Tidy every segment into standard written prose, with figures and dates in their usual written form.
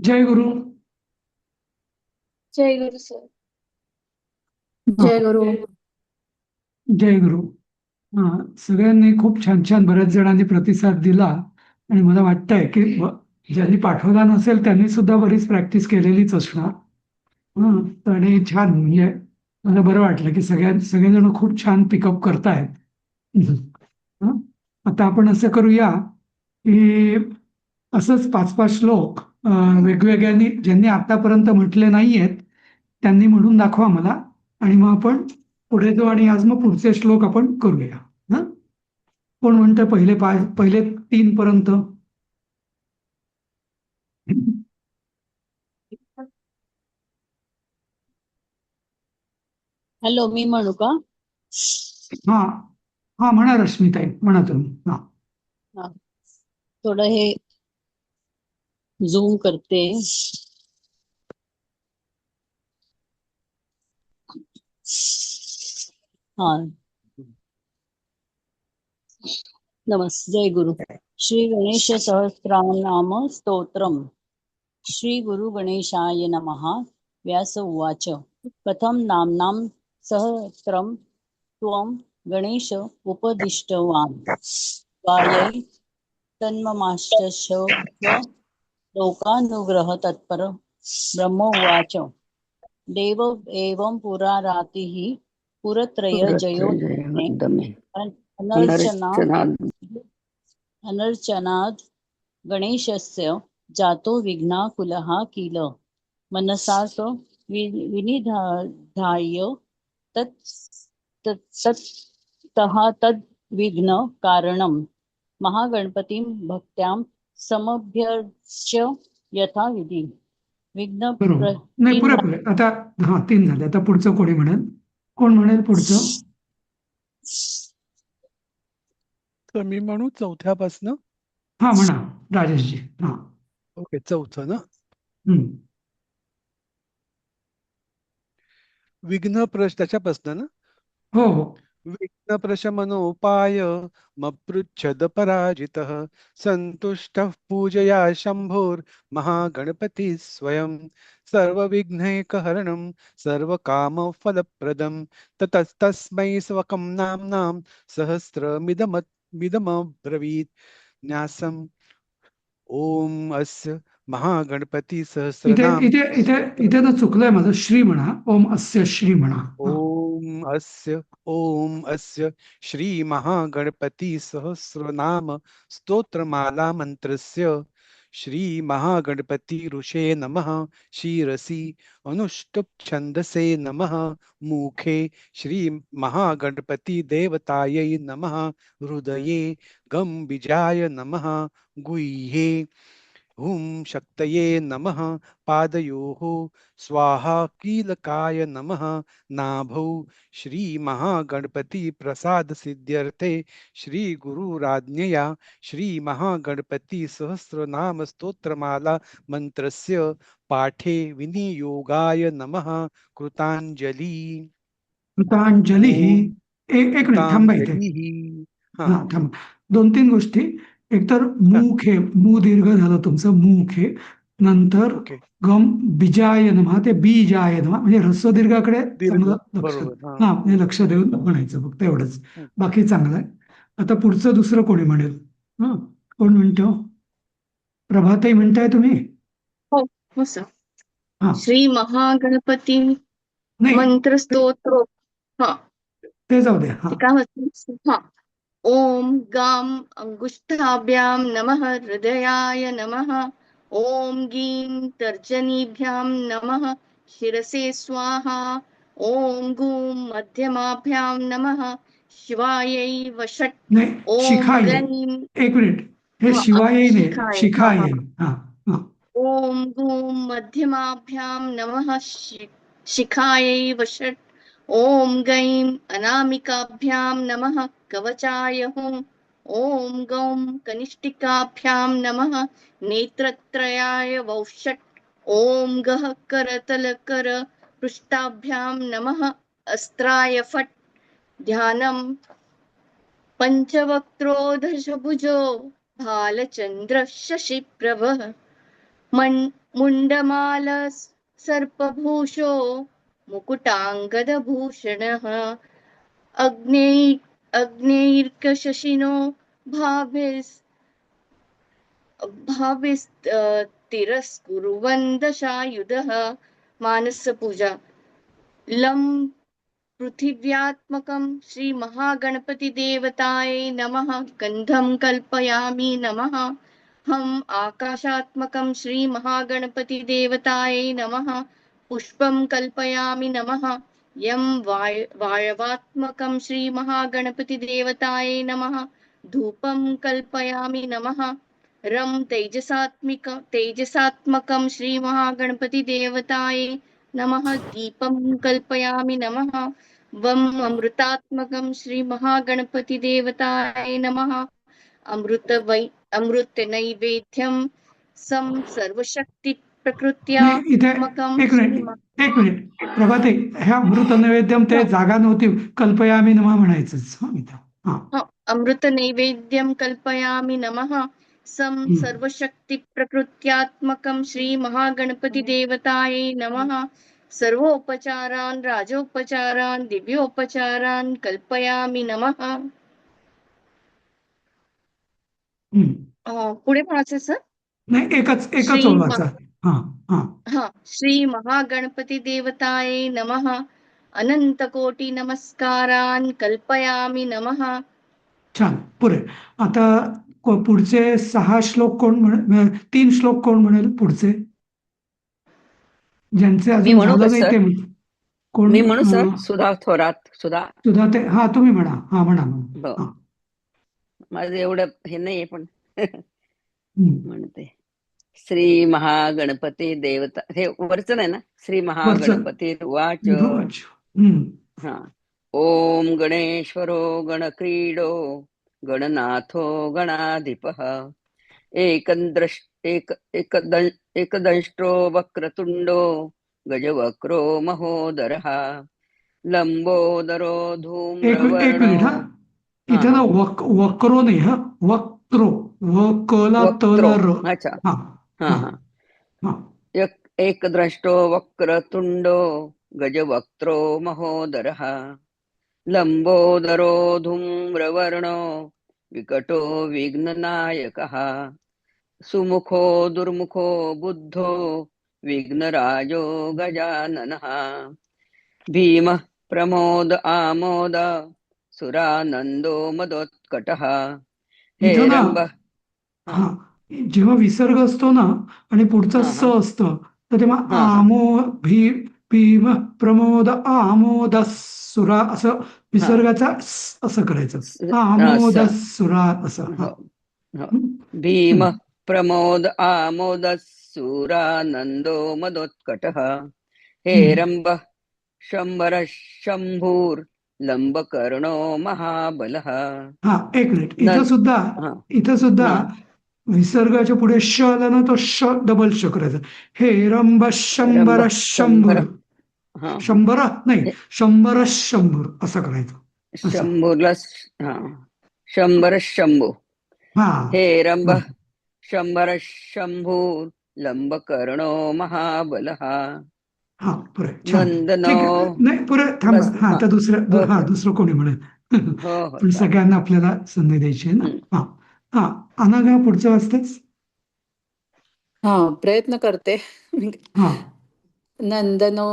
जय गुरु. जय गुरु sir. हा, जय गुरु. जय गुरु. हा, सगळ्यांनी खूप छान छान बऱ्याच जणांनी प्रतिसाद दिला आणि मला वाटतंय की ज्यांनी पाठवला नसेल त्यांनी सुद्धा बरीच प्रॅक्टिस केलेलीच असणार. आणि छान म्हणजे मला बरं वाटलं की सगळेजण खूप छान पिकअप करतायत. हं. आता आपण असं करूया की असंच पाच पाच श्लोक वेगवेगळ्यांनी ज्यांनी आतापर्यंत म्हटले नाहीयेत त्यांनी म्हणून दाखवा मला, आणि मग आपण पुढे जाऊ आणि आज मग पुढचे श्लोक आपण करूया. हं? कोण म्हणतं पहिले तीन पर्यंत? हॅलो, मी म्हणू का? हा, हा, म्हणा रश्मिताई, म्हणा तुम्ही. हा. हा, थोडं हे झूम करते. हा, नमस्ते. जय गुरु. श्री गणेश सहस्रनाम स्तोत्रम. श्री गुरु गणेशाय नमः. व्यास उवाच. कथम नाम्नां सहस्रम त्वं गणेश उपदिष्टवान् गायै तन्ममाश्च लोकानुग्रह तत्पर. ब्रह्मोवाच. देव एवं पुरारातिः पुरत्रय जयो मे पुरत्रयवन्दमे अनर्चना पुनरर्चनात् अनर्चनाद् गणेशस्य जातो विघ्नाकुलः किल मनसा स विनिधाय तत् तत्तः तद्विघ्न कारणं महागणपतिं भक्त्यां समभ्यर्च्य यथाविधी विघ्न बरोबर. नाही, पुरे आता. हा, तीन झाले. आता पुढचं कोणी म्हणेल? कोण म्हणेल पुढचं? तर मी म्हणू चौथ्यापासनं. हा, म्हणा राजेशजी. हा. ओके, चौथं ना. हम्म. विघ्न प्रश त्याच्यापासनं ना. हो, हो. विघ्न प्रशमनोपाय मपृच्छद पराजितः संतुष्टः पूजया शंभोर महागणपती स्वयं सर्वविघ्नैकहरणं सर्वकामफलप्रदं ततस्तस्मै स्वकं नाम्नां सहस्रमिदमब्रवीत् न्यासम्. ओम अस्य महागणपती इथे सहस्रनाम इथे इथे इथे ना चुकलंय माझं. श्री म्हणा. ओम अस्य श्री म्हणा. हा. ओम अस्य श्री महागणपती सहस्रनाम स्तोत्रमाला मंत्रस्य श्री महागणपती ऋषे नमः शिरसि अनुष्टुप छंदसे नमः मुखे श्री महागणपती देवतायै नमः हृदये गम बीजाय नमः गुह्ये हुं शक्तये नमः पादयोः स्वाहा कीलकाय नमः नाभौ श्री महागणपति प्रसाद सिद्ध्यर्थे श्री गुरुराज्ञया श्री महागणपति सहस्रनाम स्तोत्रमाला मंत्रस्य पाठे विनियोगाय नमः कृतांजलि. कृतांजली ही. ओम एक मिनिट थांबा इथे. कृतांजली. हा. हा, थांबा. दोन तीन गोष्टी. एकतर हा. मुखे, मू दीर्घ झालं तुमचं, मुखे. नंतर ओके. गम बीजाय नमः, ते बीजाय नमः म्हणजे ह्रस्व दीर्घाकडे दीर्घ. चांगलं लक्ष. बरोबर. हा. हा, म्हणजे लक्ष देऊन म्हणायचं फक्त एवढंच. हं. बाकी चांगलं आहे. आता पुढचं दुसरं कोणी म्हणेल? हा, कोण म्हणतो? प्रभाताई म्हणताय तुम्ही? हो हो सर. हा. श्री महागणपती नाही, मंत्र स्तोत्र. हा, ते जाऊ द्या. हा. ते काय होतं? हा. ओम गाम अंगुष्ठाभ्यां नमः हृदयाय नमः. ओम गीं तर्जनीभ्यां नमः शिरसे स्वाहा. ओम गूं मध्यमाभ्यां नमः शिवायै वषट्. नाही, ओम शिखाय. गैं. एक मिनिट. हे हा, शिवाय नाही, शिखाय. हा शिखाय. हा. हा. हा. ओम गूं मध्यमाभ्यां नमः शिखायै वषट्. ओम गैं अनामिकाभ्यां नमः कवचाय हुं. ओम गौं कनिष्ठिकाभ्यां नमः नेत्रत्रयाय वौषट्. ओम गः करतलकर पृष्ठाभ्यां नमः अस्त्राय फट्. ध्यानं पंचवक्त्रो दशभुजो भालचंद्र शशिप्रभः मुण्डमाल सर्पभूषो मुकुटाङ्गदभूषणः अग्नेयर्कशशिनो तिरस्कुर्वन् दशायुधः मानसपूजा लं पृथिव्यात्मकं श्रीमहागणपतिदेवतायै नमः गन्धं कल्पयामि नमः हम आकाशात्मकं श्रीमहागणपतिदेवतायै नमः पुष्पं कल्पयामि नमः यं वायवात्मकं श्रीमहागणपतिदेवतायै नमः धूपं कल्पयामि नमः रं तेजसात्मकं श्रीमहागणपतिदेवतायै नमः दीपं कल्पयामि नमः वं अमृतात्मकं श्रीमहागणपतिदेवतायै नमः अमृत नैवेद्यं सर्वशक्ती नाही, इथे प्रकृत्यात्मकं एक मिनिट प्रभाते, ह्या अमृत नैवेद्यम ते जागा नव्हती, कल्पयामी नमः म्हणायचंच. इथं हा अमृत नैवेद्यं कल्पयामि नमः सर्वशक्ती प्रकृत्यात्मकं श्रीमहागणपतिदेवतायै नमः सर्वोपचारान् राजोपचारान् दिव्योपचारान् कल्पयामि नमः. पुढे म्हणायचं सर? नाही, एकच श्री ओळ वाचा. हा हा श्री महागणपती देवताये नमः अनंतकोटी नमस्कारान् कल्पयामि नमः. छान. पुरे आता पुढचे 6 श्लोक कोण 3 श्लोक कोण म्हणेल पुढचे, ज्यांचे मी अजून म्हणू का झालं नाही सर? ते कोण? मी म्हणू सर? सुधा थोरात. सुधा. ते हा तुम्ही म्हणा. हा म्हणा. हो. माझं एवढं हे नाहीये पण म्हणते. श्री महागणपती देवता, हे वरचं नाही ना? श्री महागणपती वाच. हा. ओम गणेश्वरो गणक्रीडो गणनाथो गणाधिपः एकदंष्टो वक्रतुंडो गजवक्रो महोदरः लंबोदरो एक धूम्रवर्णो. मिनिट हा, इथे ना वक्रो नाही, हा वक्त्रो, वकला तलर. अच्छा. हा हा हा. एकदृष्टो वक्रतुंडो गजवक्त्रो महोदरः लंबोदरो धूम्रवर्णो विकटो विघ्ननायकः सुमुखो दुर्मुखो बुद्धो विघ्नराजो गजाननः भीमः प्रमोद आमोद सुरानंदो मदोत्कटः हेरंब. हा, जेव्हा विसर्ग असतो ना आणि पुढचं स असतं, तर तेव्हा भीम प्रमोद आमोद सुरा असं विसर्गाचा असं करायचं. आमोद सुरा असं. भीम प्रमोद आमोद सुरानंदो मदोत्कटः हेरंब शंबर शंभूर लंबकर्णो महाबलः. हा, एक मिनिट. इथं सुद्धा विसर्गाच्या पुढे श आला ना, तो श डबल श करायचा. हेरंब शंभर शंभूर. शंभर नाही, शंभर शंभूर असं करायचं. शंभूरला शंभर शंभू. हेरंब शंभर शंभूर लंबकर्णो महाबलः. हा, पुरे नाही, पुरे थांबा. हा, आता दुसरं कोणी म्हणेल, पण सगळ्यांना आपल्याला संधी द्यायची आहे ना. हा, अनाघा पुढचं वाचतेच. हा, प्रयत्न करते. हा. नंदनो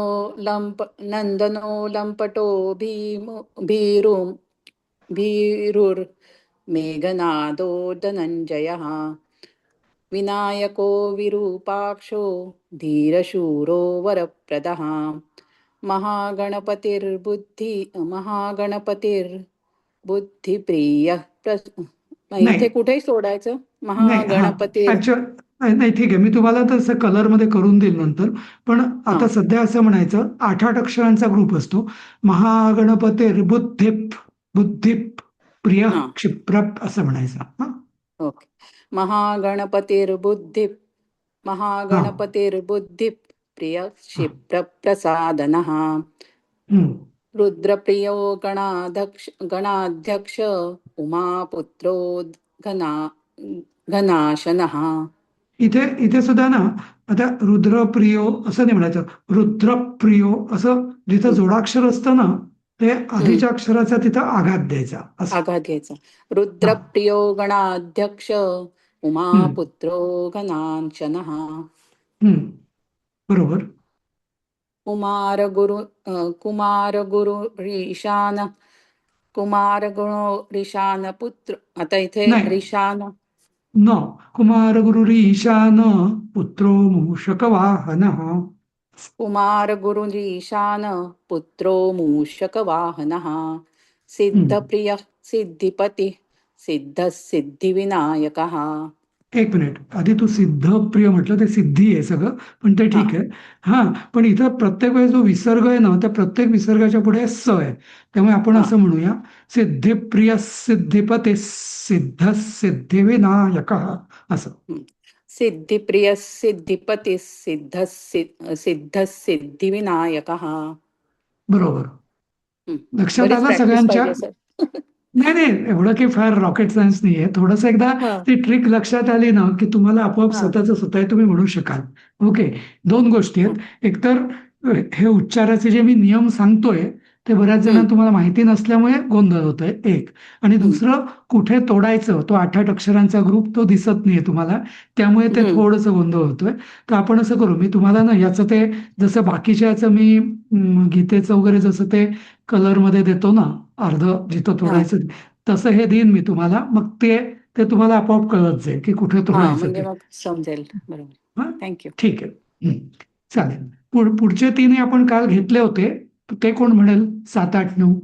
लंपटो भीरुर् मेघनादो धनंजयः विनायको विरूपाक्षो धीरशूरो वरप्रदः महागणपतिर्बुद्धिप्रियः. इथे कुठेही सोडायचं महागणपती. नाही, ठीक आहे, मी तुम्हाला तसं कलर मध्ये करून देईल नंतर. पण आता सध्या असं म्हणायचं, 8 अक्षरांचा ग्रुप असतो. महागणपतिर्बुद्धिप प्रिय क्षिप्रप असं म्हणायचं. ओके. महागणपतिर्बुद्धिप प्रिय क्षिप्रप्रसादनः रुद्रप्रियो गणाध्यक्ष उमापुत्रो घनाशनः. इथे सुद्धा ना आता रुद्रप्रियो असं नाही म्हणायचं, रुद्रप्रियो असं जिथं जोडाक्षर असतं ना, ते आधीच्या अक्षराचा तिथं आघात द्यायचा असं. आघात घ्यायचा. रुद्रप्रियो गणाध्यक्ष उमापुत्रो गणांचनः. बरोबर. कुमार गुरु ईशान पुत्र. आता इथे नाही. ईशान न कुमार गुरुरी ईशान पुत्रो मूषक वाहन. कुमार ईशान पुत्रो मूषक वाहन. सिद्धप्रिय सिद्धिपती सिद्ध सिद्धिविनायक. एक मिनिट, आधी तू सिद्धप्रिय म्हटलं, ते सिद्धी आहे सगळं, पण ते ठीक आहे. हा, पण इथं प्रत्येक वेळेस जो विसर्ग आहे ना, त्या प्रत्येक विसर्गाच्या पुढे स आहे. त्यामुळे आपण असं म्हणूया, सिद्धिप्रिय सिद्धिपते सिद्ध सिद्धिविनायक असं. सिद्धिप्रिय सिद्धिपती सिद्ध सिद्ध सिद्धिविनायक. बरोबर. लक्षात बरीच आलं practice सगळ्यांच्या? पाहिजे, सर. नाही नाही, एवढं काही फार रॉकेट सायन्स नाहीये. थोडस एकदा ती ट्रिक लक्षात आली ना, की तुम्हाला आपोआप स्वतःच स्वतः तुम्ही म्हणू शकाल. ओके, दोन गोष्टी आहेत. एकतर हे उच्चाराचे जे मी नियम सांगतोय ते बऱ्याच जणांना तुम्हाला माहिती नसल्यामुळे गोंधळ होतोय, एक. आणि दुसरं, कुठे तोडायचं, तो 8-8 अक्षरांचा ग्रुप तो दिसत नाहीये तुम्हाला, त्यामुळे ते थोडंसं गोंधळ होतोय. तर आपण असं करू, मी तुम्हाला ना याचं ते जसं बाकीच्या याचं मी गीतेचं वगैरे जसं ते कलरमध्ये देतो ना, अर्ध जिथं तोडायचं, तसं हे देईन मी तुम्हाला. मग ते तुम्हाला आपोआप कळत जाईल की कुठे तोडायचं म्हणजे ते. मग समजेल. बरोबर. हा? थँक्यू. ठीक आहे. चालेल. पुढचे तीनही आपण काल घेतले होते. ते कोण म्हणेल? 7, 8, 9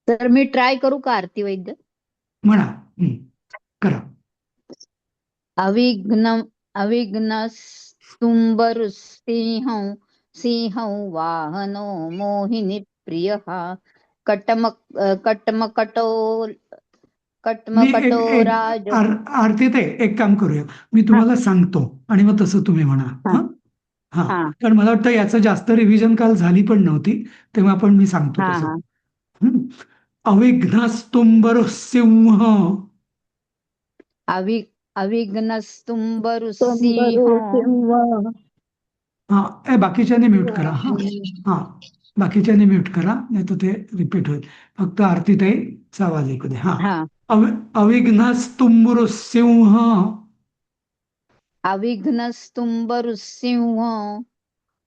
तर मी ट्राय करू का, आरती वैद्य? म्हणा. करा. अविघ्न स्तुंभरुसिंहं सिंहं वाहनो मोहिनी प्रिय कटमकटो राज. आरती ते एक काम करूया, मी तुम्हाला सांगतो आणि मग तसं तुम्ही म्हणा. हा, कारण मला वाटतं याचं जास्त रिव्हिजन काल झाली पण नव्हती, तेव्हा आपण मी सांगतो तसं. अविघ्नस्तुंभरुसिंह. अविघ्न स्तुंभरुसिंह. हा, बाकीच्यांनी म्यूट करा. हा, बाकीच्यांनी म्यूट करा, नाही तर ते रिपीट होईल. फक्त आरती ताईचा आवाज ऐकू दे. हा, अविघ्नस्तुंभरुसिंह. अविघ्नस्तुंभरुसिंह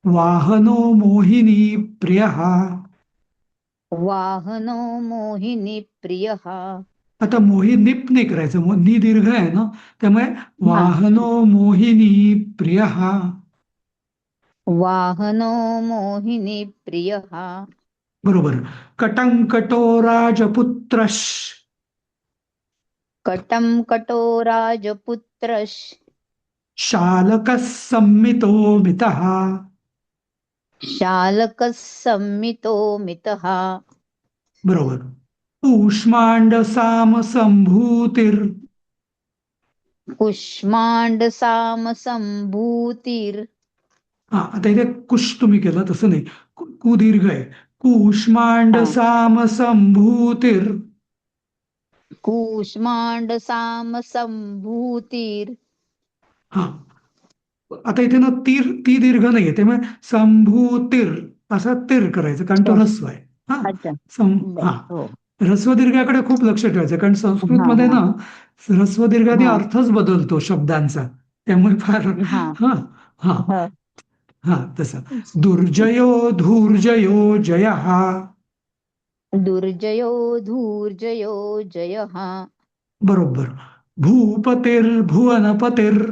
वाहनो मोहिनी प्रिय. वाहनो मोहिनी प्रिय. आता मोहिनीप नाही करायचं, नी दीर्घ आहे ना, त्यामुळे वाहनो मोहिनी प्रिय. वाहनो मोहिनी प्रिय. बरोबर. कटंकटो राजपुत्रश. कटमकटो राजपुत्रश. शालकः संमितोमितः. शालकः संमितोमितः. बरोबर. कूष्मांड साम संभूतिर्. कुष्मांड साम संभूतिर्. हा, आता इथे कुश तुम्ही केलं, तसं नाही, कुदीर्घ आहे. कूष्मांड साम संभूतिर्. कूष्मांड साम संभूतिर्. हा, आता इथे ना ती दीर्घ नाहीये, त्यामुळे संभूतिर् असा तिर करायचं, कारण तो ह्रस्व आहे. हा, ह्रस्व दीर्घाकडे खूप लक्ष ठेवायचं, कारण संस्कृत मध्ये ना ह्रस्व दीर्घाने अर्थच बदलतो शब्दांचा, त्यामुळे फार. हा, तसं. दुर्जयो धूर्जयो जयः. दुर्जयो धूर्जयो जयः. बरोबर. भूपतिर्भुवनपतिर्.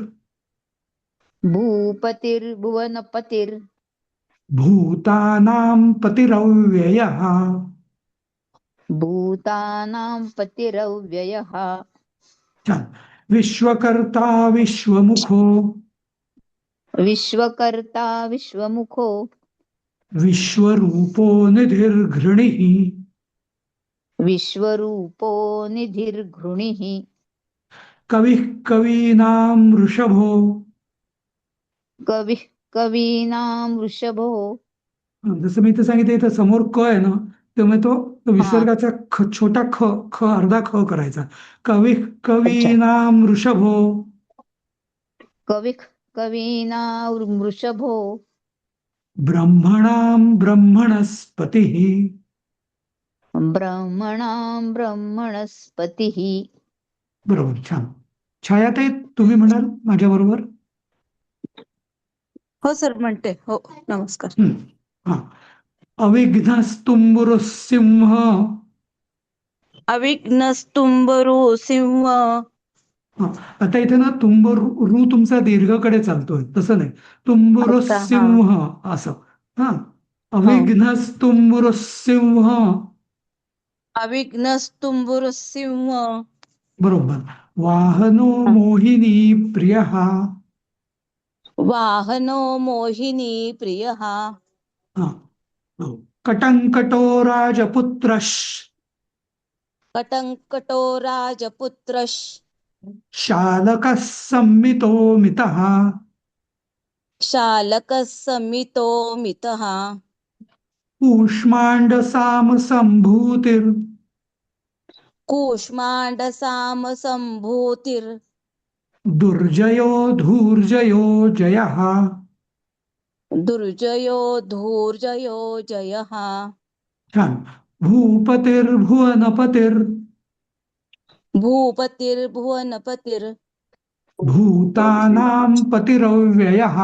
भूपतिर्भुवनपतिर्. भूतानां पतिरव्ययः. भूतानां पतिरव्ययः. छान. विश्वकर्ता विश्वमुखो. विश्वकर्ता विश्वमुखो. विश्वरूपो निधिर्घृणिः. विश्वरूपो निधिर्घृणिः. कविः कवीनां वृषभो. कविः कवीनां वृषभो. जसं मी इथं सांगितलं, इथं समोर क आहे ना, त्यामुळे तो विसर्गाचा छोटा ख अर्धा ख करायचा. कविः कवीनां वृषभो. वृषभो ब्रह्मणां ब्रह्मणस्पतिः. ब्रह्मणां ब्रह्मणस्पतिः. बरोबर, छान. छायाताई, तुम्ही म्हणाल माझ्या बरोबर? हो सर, म्हणते. हो, नमस्कार. हा. अविघ्नस्तुंबुरुः सिंह. अविघ्नस्तुंबरू सिंह. हा, आता इथे ना रू तुमचा दीर्घकडे चालतोय, तसं नाही. तुंबुरुः अच्छा, हा. सिंह असं. हा, अविघ्नस्तुंबुरुः सिंह. अविघ्नस्तुंबरू सिंह. बरोबर. वाहनो मोहिनी प्रियः. वाहनो मोहिनी प्रियः. हा, हो. कटंकटो राजपुत्रः. कटंकटो राजपुत्रः. शालकः सम्मितो मितः. शालकः समितो मितः. कूष्माण्डसाम सम्भूतिर्. कूष्माण्डसाम सम्भूतिर्. दुर्जयो धूर्जयो जयः. दुर्जयो धूर्जयो जयः. छान. भूपतिर्भुवनपतिर्. भूपतिर्भुवनपतिर्. भूतानां पतिरव्ययः.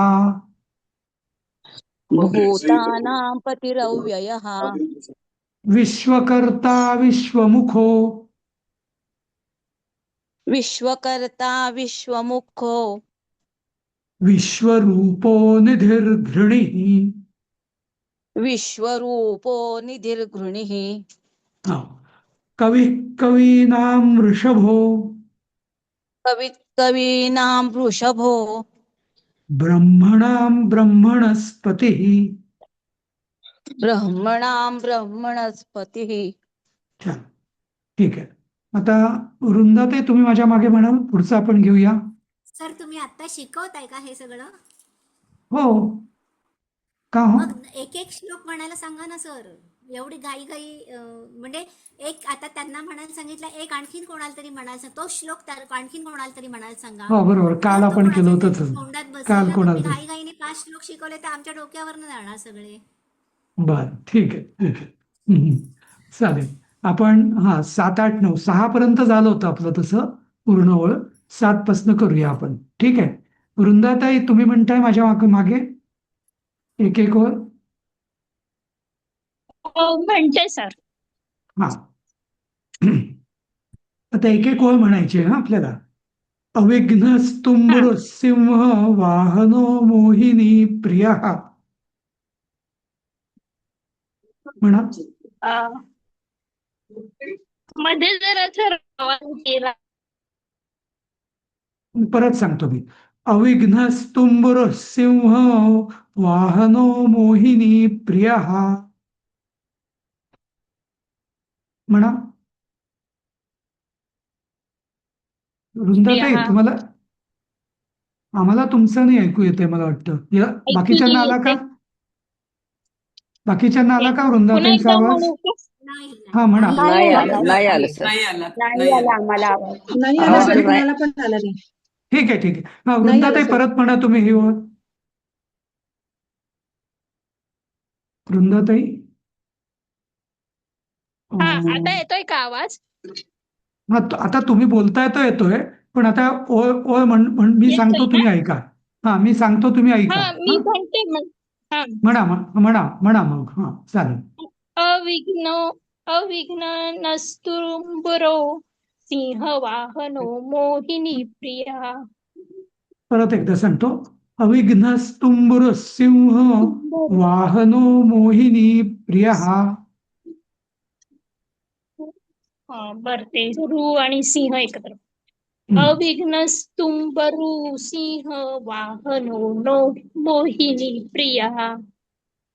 भूतानां पतिरव्ययः. विश्वकर्ता विश्वमुखो. विश्वकर्ता विश्वमुखो. विश्वरूपो निधिर्घृणिः. विश्वरूपो निधिर्घृणिः. हा. कविः कवीनां वृषभो. कवीनां वृषभो. ब्रह्मणां ब्रह्मणस्पतिः. ब्रह्मणां ब्रह्मणस्पतिः. छान, ठीक आहे. आता वृंदाताई, तुम्ही माझ्या मागे म्हणाल, पुढचं आपण घेऊया. सर, तुम्ही आता शिकवताय का हे सगळं? हो, का हो? मग एक एक श्लोक म्हणायला सांगा ना सर. एवढी घाई घाई म्हणजे एक आता त्यांना म्हणायला सांगितलं, एक आणखीन कोणाला तरी म्हणायला सांग, तो श्लोक आणखीन कोणाला तरी म्हणायला सांगा. हो, बरोबर. काल जर तो आपण केलं माझ्या होतं तसं. तोंडात काल बसवला, कोणाला तुम्ही तरी. घाई घाईने 5 श्लोक शिकवले तर आमच्या डोक्यावरनं जाणार सगळे. बर, ठीक आहे, ठीक आहे. चालेल. आपण 7, 8, 9, 6 पर्यंत झालं होतं आपलं तसं पूर्ण ओळ. 7 पासून करूया आपण, ठीक आहे. वृंदाताई, तुम्ही म्हणताय माझ्या मागे एक एक ओळ. म्हणते सर. हा. आता एक एक ओळ म्हणायची आहे आपल्याला. अविघ्नस्तुंबुरुः सिंह वाहनो मोहिनी प्रियः. म्हणा. मध्ये जरा आवाज गेला. परत सांगतो मी. अविघ्नस्तुंबुरुः सिंह वाहनो मोहिनी प्रियः. म्हणा. वृंदाताई, तुम्हाला? आम्हाला तुमचं नाही ऐकू येते मला वाटतं. बाकीच्यांना आला का? बाकीच्यांना आला का वृंदाताईंचा आवाज? हा, म्हणा. नाही आलं सर. ठीक आहे, ठीक आहे. हा, वृंदाताई, परत म्हणा तुम्ही ही ओळ. वृंदाताई. आता येतोय का आवाज? आता तुम्ही बोलताय तो येतोय, पण आता ओळ ओळ मी सांगतो, तुम्ही ऐका. हा, मी सांगतो, तुम्ही ऐका. मी म्हणते. म्हणा म्हणा म्हणा मग. हा, चालेल. अविघ्न नस्तुंबरो सिंह वाहनो मोहिनी प्रिया. परत एकदा सांगतो. अविघ्नस्तुंबुरुः सिंह वाहनो मोहिनी प्रियः. बर, ते रू आणि सिंह एकत्र. अविघ्नस्तुंबरू सिंह वाहनो मोहिनी प्रिया.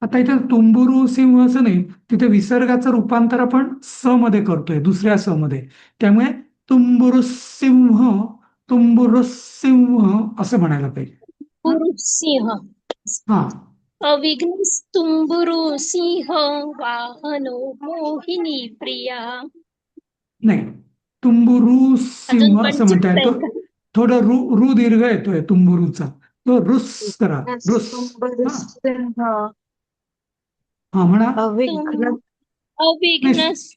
आता इथे तुंबुरू सिंह असं नाही, तिथे विसर्गाचं रूपांतर आपण स मध्ये करतोय, दुसऱ्या स मध्ये. त्यामुळे तुंबुरू सिंह असं म्हणायला पाहिजे. सिंह. हा. अविघ्नस्तुंबरू सिंह वाहनो मोहिनी प्रिया. नाही, तुंबुरू सिंह असं म्हणता येतो. थोडं रू दीर्घ येतोय तुंबुरूचा, तो रुस करा, रुस. हा म्हणा. अविघ्नस्तुंबरुसी.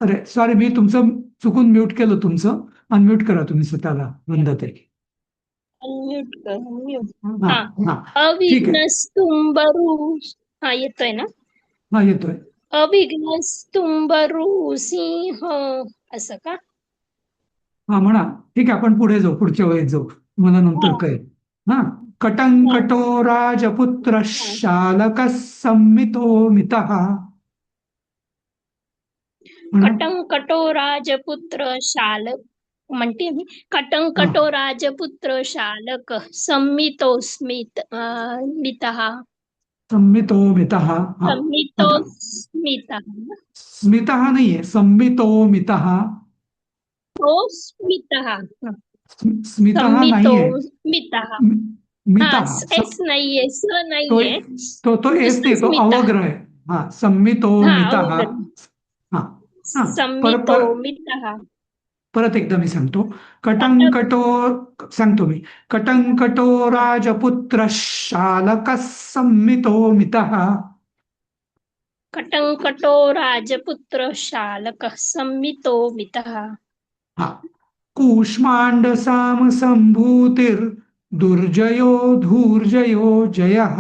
अरे सॉरी, मी तुमचं चुकून म्यूट केलं तुमचं. अनम्यूट करा तुम्ही स्वतःला, बंदते. अनम्यूट कर, म्यूट. हा हा. हा ठीक आहे. अविघ्नस्तुंबरु. हा येतोय ना. हा येतोय. अविघ्नस्तुंबरु सिंह असं का? हा म्हणा. ठीक आहे, आपण पुढे जाऊ, पुढच्या वेळेस जाऊ, मला नंतर हा. कळेल. हा. कटंकटो राजपुत्र शालक संमितो मितः. म्हणा. कटंकटो राजपुत्र शालक म्हणते मी. कटंकटो राजपुत्र शालक संमितोस्मित मितः. संमितो मितः. हा आता संमितोस्मितः. स्मितः नाहीये, संमितो मितः. तो स्मितः. स्मितः नाहीये, मितः. मितः. एस नाहीये, स तो नाहीये. तो एस नाही, तो स्मितः. अवग्रह आहे. हा, संमितो मितः. अवग्रह. हा हा संमितो मितः. परत एकदा मी सांगतो. कटंकटो सांगतो मी. कटंकटो राजपुत्र शालक संमितो मितः. कटंकटो राजपुत्र शालक संमितो मितः. हा. कूष्मांड साम संभूतिर दुर्जयो धूर्जयो जयः.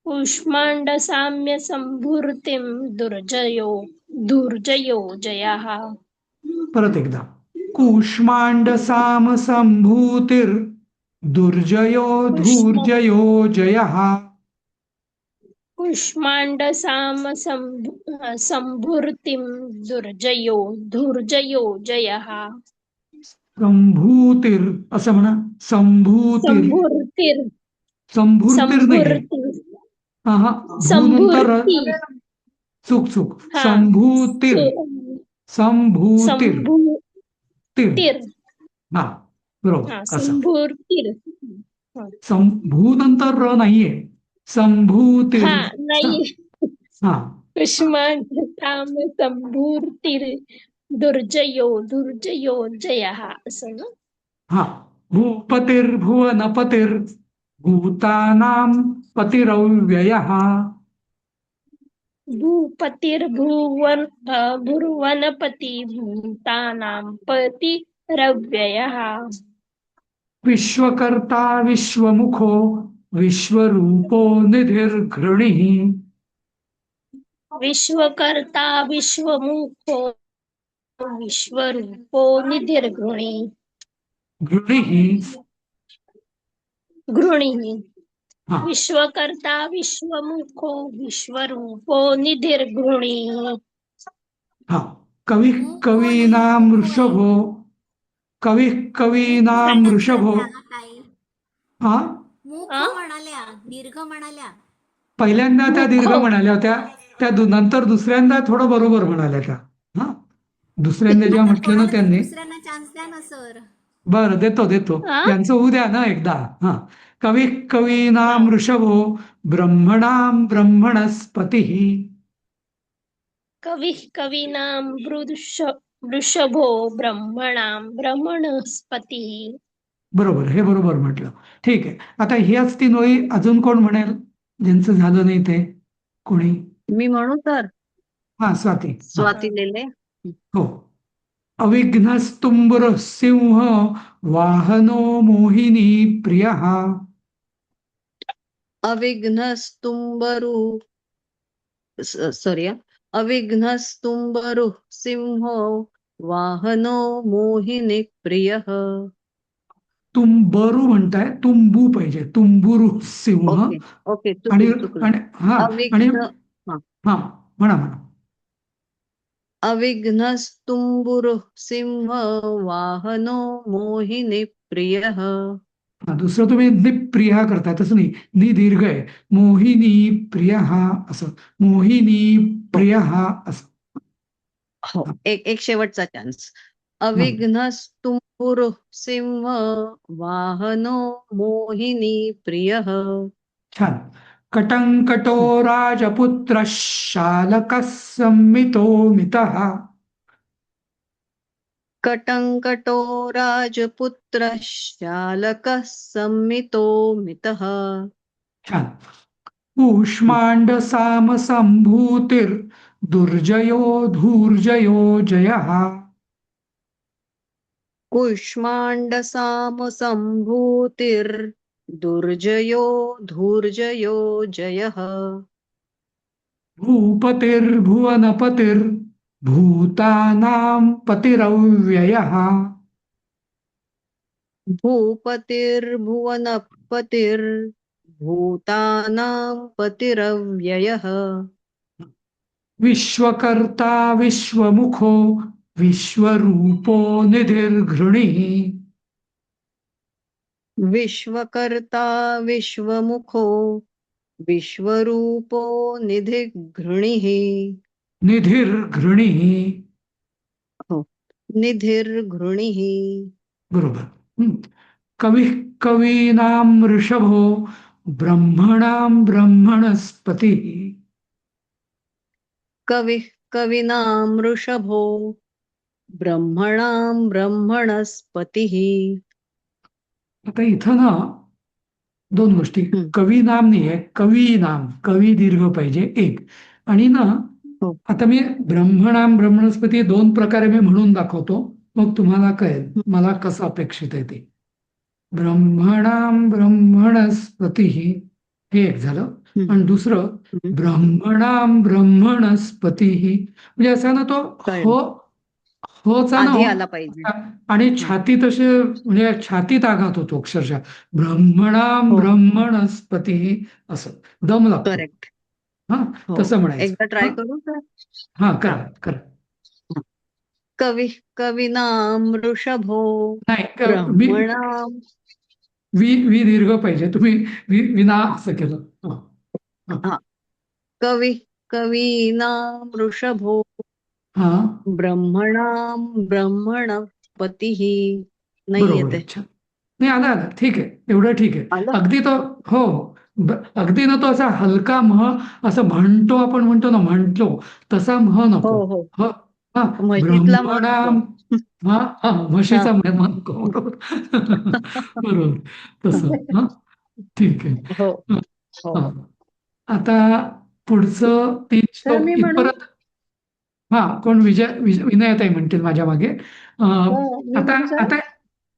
कूष्मांड साम्य संभूर्तिम दुर्जयो जयः. परत एकदा. कूष्मांड साम संभूतिर दुर्जयो धूर्जयो जयः. कूष्मांड साम संभूर्तिम दुर्जयो जयः. संभूतिर असं म्हणा. संभूतिर. संभूर्तिर नाही. हा भूनंतर चूक. संभूतिर. संभूतिर. हा बरोबर. असं भूनंतर र नाहीये. संभूतिर. हा. कूष्मांड साम संभूर्तिर दुर्जयो जयः असं ना. हा. भूपतिर भुवनपतिर भूतानां पतिरव्ययः. भुवनपति भूतानां पतिरव्ययः. विश्वकर्ता विश्वमुखो विश्वरूपो निधिर्घृणिः. विश्वकर्ता विश्वमुखो विश्वरूपो निधिर्घृणिः. हा. विश्वकर्ता विश्वमुखो विश्वरूपो निधिर्घृणिः. हा. कवीनां वृषभो. कवीनां वृषभो. हा. मुख म्हणाल्या, दीर्घ म्हणाल्या. पहिल्यांदा त्या दीर्घ म्हणाल्या होत्या, त्या नंतर दुसऱ्यांदा थोडं बरोबर म्हणाल्या त्या. हा. दुसऱ्यांदा जेव्हा म्हटलं ना त्यांनी. दुसऱ्यांना चान्स द्या ना सर. बरं, देतो त्यांचं होऊ द्या ना एकदा. हा. कवीनां वृषभो ब्रह्मणां ब्रह्मणस्पतिः. कवीनां वृषभो ब्रह्मणां ब्रह्मणस्पतिः. बरोबर, हे बरोबर म्हटलं. ठीक आहे. आता ह्याच 3 ओळी अजून कोण म्हणेल ज्यांचं झालं नाही ते? कोणी? मी म्हणू सर. हा, स्वाती. स्वाती लेले. हो. अविघ्नस्तुंबर सिंह वाहनो मोहिनी प्रियः. अविघ्नस्तुंबरु अविघ्नस्तुंबरु सिंह वाहनो मोहिनी प्रियः. तुंबरू म्हणताय, तुंबू पाहिजे. तुंबुरू सिंह. ओके. आणि हा म्हणा. अविघ्नस्तुंबुर सिंह वाहनो मोहिनी प्रियः. दुसरं तुम्ही निप्रिया करताय, तसं नाही. नि दीर्घ आहे. मोहिनी प्रियः असं. मोहिनी प्रियः असं. हो. एक शेवटचा चान्स. अविघ्नस्तुंबुर सिंह वाहनो मोहिनी प्रियः. छान. कटंकटो राजपुत्र शालक संमितो मितः. कटङ्कटो राजपुत्रः शालकः सम्मितो मितः छान. कूष्मांड साम संभूतीर दुर्जयो धूर्जयो जयः. कुष्माण्डसामसम्भूतिर्दुर्जयो धूर्जयो जयः भूपतिर्भुवनपतिर् भूतानां पतिरव्ययः. भूपतिर्भुवनपतिर्भूतानां पतिरव्ययः विश्वकर्ता विश्वमुखो विश्वरूपो निधिर्घृणिः. विश्वकर्ता विश्वमुखो विश्वरूपो निधिर्घृणिः निधिर्घृणिः. निधिर्घृणिः बरोबर. कविः कवीनां ऋषभो ब्रह्मणां ब्रह्मणस्पतिः. कविः कवीनां वृषभो ब्रह्मणां ब्रह्मणस्पतिः आता इथं ना दोन गोष्टी. कवी नाम नाही आहे, कवी नाम. कवी दीर्घ पाहिजे एक. आणि ना हो. आता मी ब्रह्मणाम ब्रह्मणस्पती दोन प्रकारे मी म्हणून दाखवतो, मग तुम्हाला कळेल मला कसं अपेक्षित आहे ते. ब्रह्मणाम ब्रह्मणस्पती हे एक झालं. आणि दुसरं ब्रह्मणाम ब्रह्मणस्पती म्हणजे असा ना तो कळलं. हो होचा ना आधी हो. आला पाहिजे. आणि छातीत असे म्हणजे छातीत आघात होतो अक्षरशः. ब्रह्मणाम हो. ब्रह्मणस्पती असं दम लागतो. करेक्ट. हा तसं म्हणायचं. एकदा ट्राय हा? करू का? हा करा करा. कवी कवीनां वृषभो नाही ब्रह्मणां वी दीर्घ पाहिजे. तुम्ही विना असं केलं. हा. कवी कवीनां वृषभो हा ब्रह्मणां ब्रह्मणपतिः नाही बरोबर. येते. अच्छा नाही आलं आलं ठीक आहे. एवढं ठीक आहे. आलं? अगदी तो हो अगदी ना तो असा हलका असं म्हणतो आपण म्हणतो ना म्हणतो तसा नको. हो हो हो हा म्हशीतला म्हण ब्रह्मणाम हा म्हशीचा म्हण बरोबर. बरोबर तसं. हा ठीक आहे. हो हो हा. आता पुढचं 3 तर श्लोक मी म्हणू इथपर्यंत. हा कोण विनयताई म्हणतील माझ्या मागे. हो मी आता म्हणू सर? आता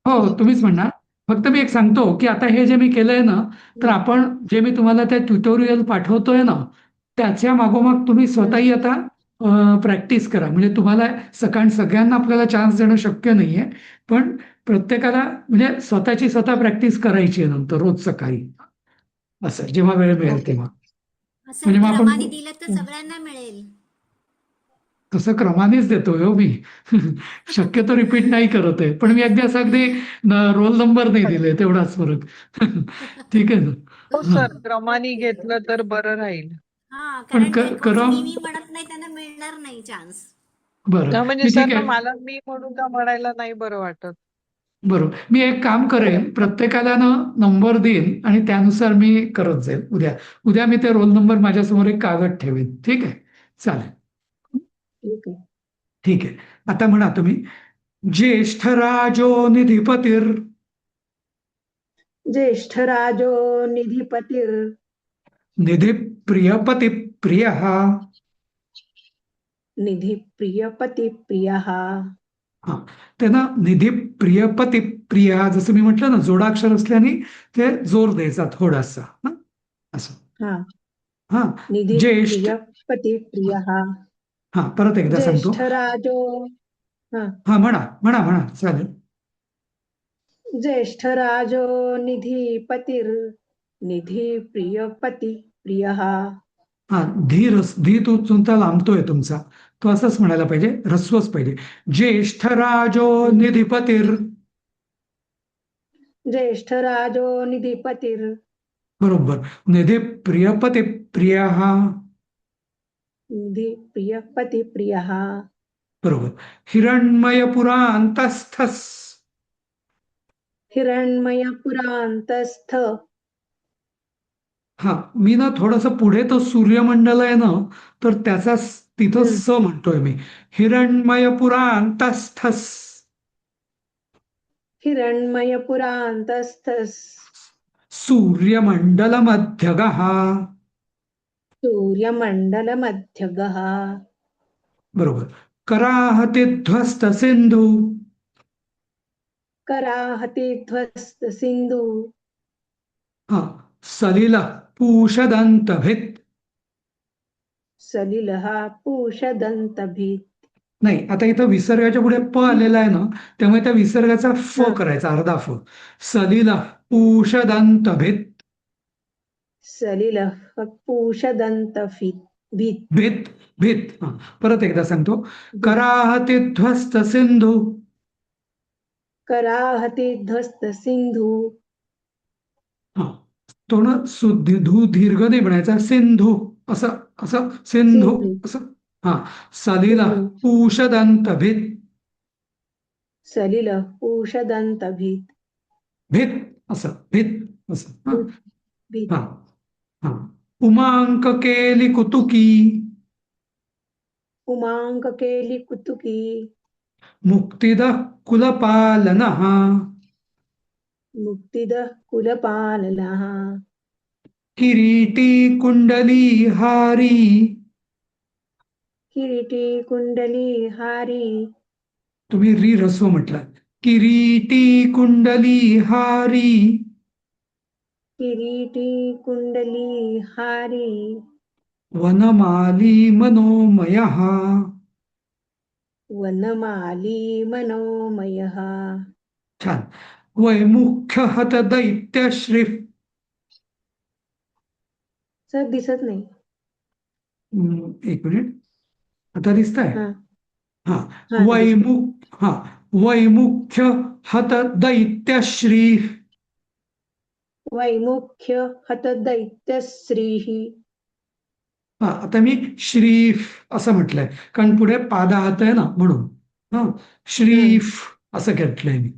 हो तुम्हीच म्हणणार. फक्त मी एक सांगतो की आता हे जे मी केलंय ना तर आपण जे मी तुम्हाला त्या ट्युटोरियल पाठवतोय ना त्याच्या मागोमाग तुम्ही स्वतःही आता प्रॅक्टिस करा. म्हणजे तुम्हाला सगळ्यांना आपल्याला चान्स देणं शक्य नाहीये, पण प्रत्येकाला म्हणजे स्वतःची स्वतः प्रॅक्टिस करायची आहे नंतर रोज सकाळी असं जेव्हा वेळ मिळेल ओके. तेव्हा. असं म्हणजे मग आपण क्रमाने दिलं तर सगळ्यांना मिळेल. तसं क्रमानेच देतोय हो मी. शक्यतो रिपीट नाही करत आहे, पण मी अगदी रोल नंबर नाही दिले तेवढाच फरक. ठीक आहे ना. हो सर, क्रमाने घेतलं तर बरं राहील. हा पण कारण जे कोणी क्रम मी म्हणत नाही त्यांना मिळणार नाही चान्स. बरं का म्हणजे मी सर ठीक ना आहे. मला मी म्हणून का म्हणायला नाही बरं वाटत. बरोबर मी एक काम करेन प्रत्येकाला ना नंबर देईन आणि त्यानुसार मी करत जाईल. उद्या मी ते रोल नंबर माझ्यासमोर एक कागद ठेवेन. ठीक आहे चालेल. ठीक आहे. ठीक आहे. आता म्हणा तुम्ही. ज्येष्ठराजो निधिपतीर ज्येष्ठराजो निधिपतिर् निधी प्रियपती प्रिय. निधी प्रियपती प्रियः. हा ते ना निधी प्रियपती प्रिय जसं मी म्हटलं ना जोडाक्षर असल्याने ते जोर द्यायचा थोडासा. असं. हा हा निधी ज्येष्ठ प्रियपती प्रियः. हा परत एकदा सांगतो. ज्येष्ठराजो हा हा म्हणा चालेल. ज्येष्ठराजो निधिपतिर् निधी प्रियपती प्रियः. हा धी तो तुमचा लांबतोय तुमचा तो असंच म्हणायला पाहिजे. ह्रस्वच पाहिजे. ज्येष्ठराजो निधिपतीर. ज्येष्ठराजो निधिपतिर् बरोबर. निधी प्रियपती प्रिय. निधी प्रियपती प्रियः. बरोबर. हिरण्मयपुरान्तस्थस्. हिरण्मयपुरान्तस्थ. हा मी ना थोडस पुढे तो सूर्यमंडल आहे ना तर त्याचा तिथं स म्हणतोय मी. हिरण्मयपुरान्तस्थस्. हिरण्मयपुरान्तस्थः सूर्यमण्डलमध्यगः. सूर्यमण्डलमध्यगः. बरोबर. कराहतिध्वस्त सिंधू. कराहते ध्वस्त सिंधू. हा. सलिलः पूषदन्तभित्. सलिलः पूषदन्तभित्. नाही, आता इथं विसर्गाच्या पुढे प आलेला आहे ना, त्यामुळे त्या विसर्गाचा फ हा. करायचा, अर्धा फ. सलिलः पूषदन्तभित्. सलिलः पूषदन्तभित्. भित भित. हा. परत एकदा सांगतो. कराहतिध्वस्त सिंधू. कराहते ध्वस्त सिंधू. हा. तो ना धू दीर्घ नाही म्हणायचा, सिंधू असं असं सिंधू सिंधू. असं. हा. सलिलः सिंधू. पूषदन्तभित्. सलिलः पूषदन्तभित्. भित असं, भित असं. हा. भित्. हा. हा. उमांक केली कुतुकी. उमांककेली कुतुकी. मुक्तिदः कुलपालनः. मुक्तिदः कुलपालनः. किरीटी कुंडलीहारी. किरीटी कुंडली हारी. तुम्ही री रस्व म्हटलं. किरीटी कुंडलीहारी. किरीटी कुंडली हारी. वनमाली मनोमयः. वनमाली मनोमयः. छान. वैमुख्य हत दैत्यश्री. सर दिसत नाही. एक मिनिट, आता दिसत आहे. हा हा. हा दिसतंय. वैमुख्य हत दैत्यश्री. वैमुख्य हत दैत्यश्रीः. हा. आता मी श्रीफ असं म्हटलंय, कारण पुढे पादाहत आहे ना, म्हणून. हा. श्रीफ असं घेतलंय मी.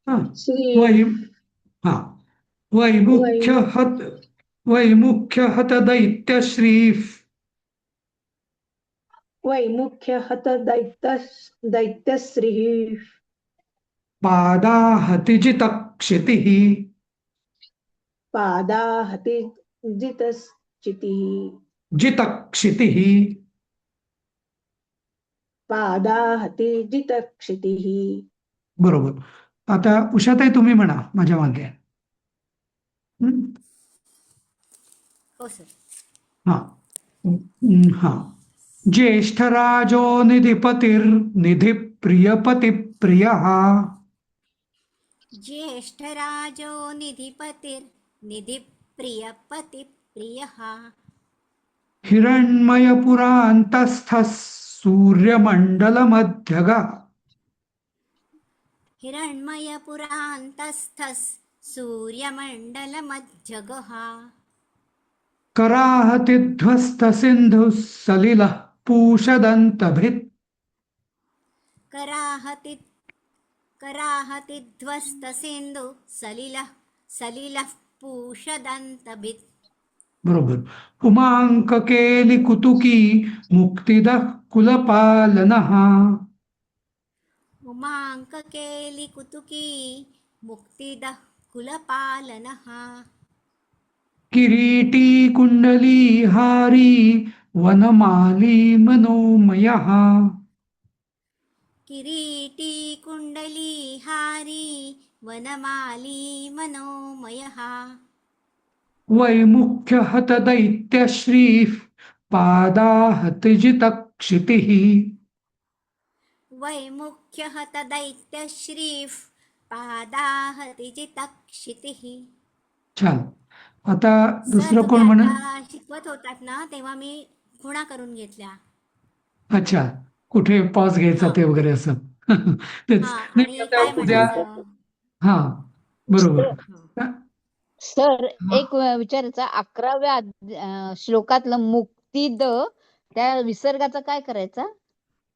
हा. श्री वै हा. वैमुख्य हत दैत्यश्रीफ. वैमुख्य हत दैत्यश्रीः. पादाहति जितक्षितिः. पादाहते जितश्चितिः. जितक्षितिः. पादाहते जितक्षितिः. बरोबर. आता उषाताई तुम्ही म्हणा माझ्या मागे. हो सर. हा. हा. ज्येष्ठराजो निधिपतिर्निधी प्रियपती प्रियः. ज्येष्ठराजो निधिपतिर्निधिप्रियपतिप्रियः. हिरण्मयपुरान्तस्थः सूर्यमण्डलमध्यगः. हिरण्मयपुरान्तस्थः सूर्यमण्डलमध्यगः. कराहतिध्वस्त सिन्धुः सलिलः पूषदन्तभित्. कराहतिध्वस्तसिन्धु सलिलः पूषदन्तभित्. बरोबर. उमांक केली कुतुकी मुक्तिदः कुलपालनः. उमांककेली कुतुकी मुक्तिदः कुलपालनः. किरीटी कुंडलीहारी वनमाली मनोमयः. किरीटी कुण्डलीहारी वनमाली मनोमयः. वैमुख्य हत दैत्यश्रीः पादाहति जितक्षितिः. वैमुख्यहत दैत्यश्रीः पादाहति जितक्षितिः. छान. आता सर दुसरं कोण तुम्ही म्हणा. आता शिकवत होतात ना, तेव्हा मी खुणा करून घेतल्या. अच्छा, कुठे पॉज घ्यायचा ते वगैरे असं. तेच हा. नाही, आणि आता काय उद्या. म्हणायचं. हा. बरोबर. सर हा. एक विचारायचं, 11व्या श्लोकातलं मुक्तीद त्या विसर्गाचा काय करायचा?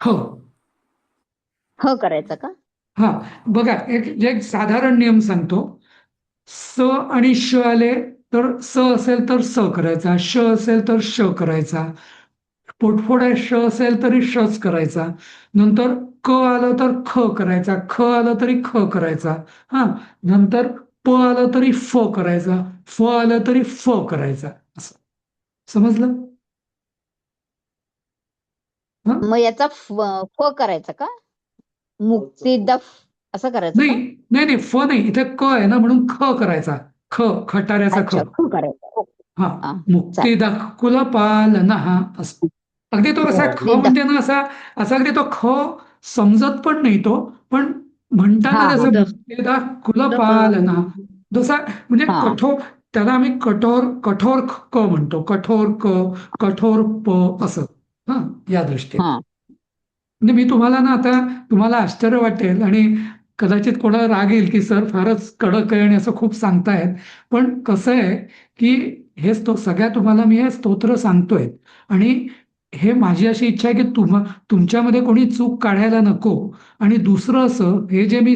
हो. ह करायचा का? हा. बघा, एक साधारण नियम सांगतो. स आणि श आले तर स असेल तर स करायचा, श असेल तर श करायचा, पोटफोड्या श असेल तरी शच करायचा. नंतर क क आलं तर ख करायचा, ख आलं तरी ख करायचा. हा, नंतर प आलं तरी फ करायचा, फ आलं तरी फ करायचा. असं समजलं? हा, मग याचा फ करायचा का? मुक्तीदा असं करायचं नाही का? नाही नाही, फ नाही, इथे क आहे ना, म्हणून ख करायचा. ख, खटाऱ्याचा ख. अच्छा, ख करायचा. ओके. हा, हा, मुक्ती दाखुला पालना, हा असं. अगदी तो असा ख मुक्तीदा. म्हणते ना, असा असा अगदी तो ख समजत पण नाही तो, पण म्हणताना हा त्याचं हा मुक्तीदा कुलपालना, जसा म्हणजे हा कठोर, त्याला आम्ही कठोर क म्हणतो, कठोर क, कठोर प असं. हा, या दृष्टीने. हा म्हणजे मी तुम्हाला ना, आता तुम्हाला आश्चर्य वाटेल आणि कदाचित कोणाला राग येईल की सर फारच कडक आहे आणि असं खूप सांगतायत, पण कसं आहे की हे सगळ्या तुम्हाला मी हे स्तोत्र सांगतोय आणि हे माझी अशी इच्छा आहे की तुमच्यामध्ये कोणी चूक काढायला नको. आणि दुसरं असं, हे जे मी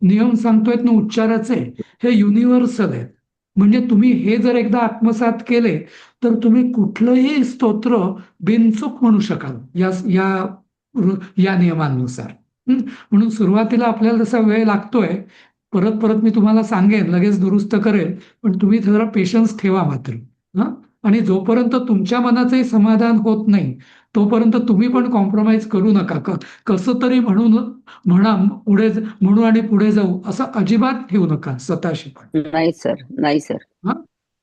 नियम सांगतोय ना उच्चाराचे, हे युनिव्हर्सल आहेत. म्हणजे तुम्ही हे जर एकदा आत्मसात केले तर तुम्ही कुठलंही स्तोत्र बिनचूक म्हणू शकाल या या या नियमांनुसार. म्हणून सुरुवातीला आपल्याला जसा वेळ लागतोय, परत परत मी तुम्हाला सांगेन, लगेच दुरुस्त करेल, पण तुम्ही जरा पेशन्स ठेवा मात्र. हा, आणि जोपर्यंत तुमच्या मनाचंही समाधान होत नाही तोपर्यंत तुम्ही पण कॉम्प्रोमाइज करू नका. कसं तरी म्हणू आणि पुढे जाऊ असं अजिबात ठेवू नका स्वतःशी पण. नाही सर, नाही सर. हा,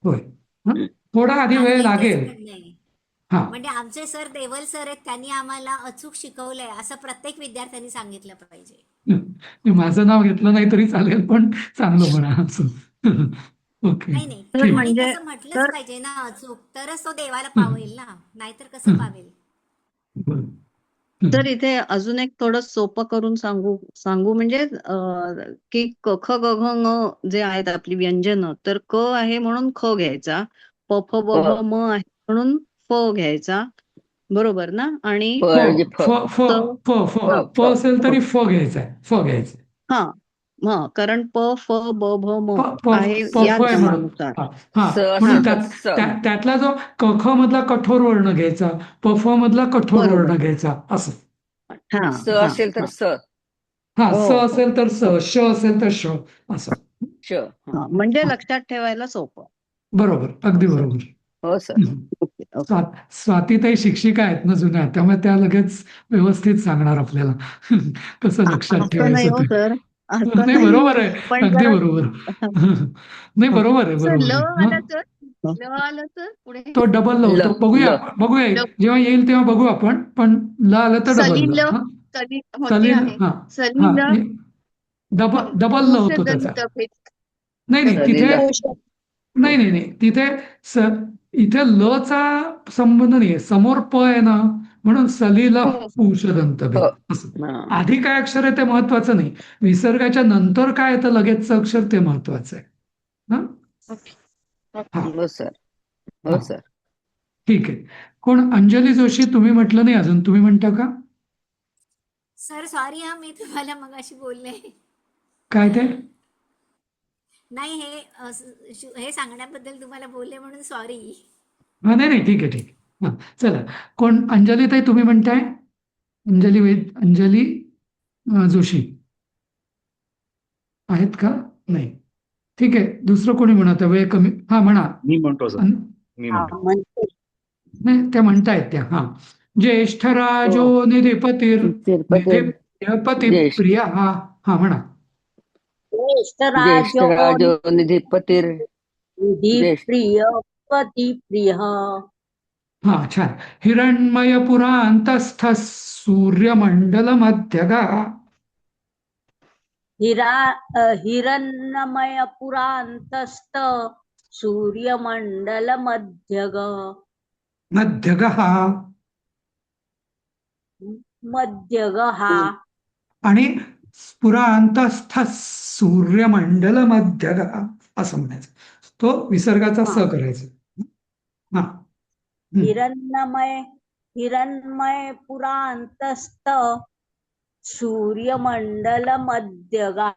होय. हा, थोडा आधी वेळ नाही, तेच लागेल. म्हणणे. हा, म्हणजे आमचे सर देवल सर आहेत, त्यांनी आम्हाला अचूक शिकवलंय असं प्रत्येक विद्यार्थ्यांनी सांगितलं पाहिजे. माझं नाव घेतलं नाही तरी चालेल, पण चांगलं म्हणा असं. ओके, नाही नाही, ठीक. आणि तसं म्हटलंच पाहिजे ना अचूक, तरच तो देवाला पावेल ना, नाहीतर कसं पावेल. बरं. तर इथे अजून एक थोडं सोपं करून सांगू म्हणजे की क ख ग घ ङ जे आहेत आपली व्यंजन, तर क आहे म्हणून ख घ्यायचा, प फ ब भ म आहे म्हणून फ घ्यायचा, बरोबर ना? आणि फ फ फ फ फ प असेल तरी फ घ्यायचा, फ घ्यायचा. हा हा, कारण प फ ब भ म आहे प या फ आहे म्हणून. नियमानुसार. हा, म्हणून त्यातला जो क ख मधला कठोर वर्ण घ्यायचा, प फ मधला कठोर वर्ण घ्यायचा असं. स असेल तर स. हा, स असेल तर स, श असेल तर श असं. श. म्हणजे लक्षात ठेवायला सोपं. बरोबर, अगदी बरोबर. हो सर. स्वातीताई शिक्षिका आहेत ना जुन्या, त्यामुळे त्या लगेच व्यवस्थित सांगणार आपल्याला कसं लक्षात ठेवायचं ते. नाही, बरोबर आहे, अगदी बरोबर. नाही, बरोबर आहे, बरोबर आहे. तो डबल ल होतो. बघूया जेव्हा येईल तेव्हा बघू आपण, पण ल आलं तर डबल ल. सलील, हा हा, डबल ल होतो त्याचा. नाही नाही, तिथे नाही नाही नाही, तिथे इथे ल चा संबंध नाहीये, समोर प आहे ना, म्हणून सलील उषदंत बे असं. आधी काय अक्षर आहे ते महत्वाचं नाही, विसर्गाच्या नंतर काय येतं लगेचचं अक्षर ते महत्वाचं आहे. हो सर, हो सर. ठीक आहे. कोण? अंजली जोशी, तुम्ही म्हटलं नाही अजून, तुम्ही म्हणता का? सर सॉरी हा, मी तुम्हाला मगाशी बोलले. काय ते? नाही, हे सांगण्याबद्दल तुम्हाला बोलले म्हणून सॉरी. हा, नाही नाही, ठीक आहे, ठीक आहे. हा, चला. कोण? अंजली ताई, तुम्ही म्हणताय? अंजली जोशी आहेत का? नाही, ठीक आहे. दुसरं कोणी म्हणत, वेळ कमी. हा, म्हणा. मी म्हणतो सर, मी म्हणतो. नाही, त्या म्हणतायत त्या. हा, ज्येष्ठराजो निधिपतीर प्रिय. हा हा, म्हणा. ज्येष्ठराजो निधिपतीर प्रिय पती प्रिय. हा, छान. हिरण्मय पुरांतस्थ सूर्यमंडल मध्यगा. हिरण्मय पुरांतस्थ सूर्यमंडल मध्यग. मध्यगः आणि पुरांतस्थ सूर्यमंडल मध्यगा असं म्हणायचं. तो विसर्गाचा स करायचा. हा, हिरण्मय पुरांतस्थ सूर्यमंडल मध्यगा.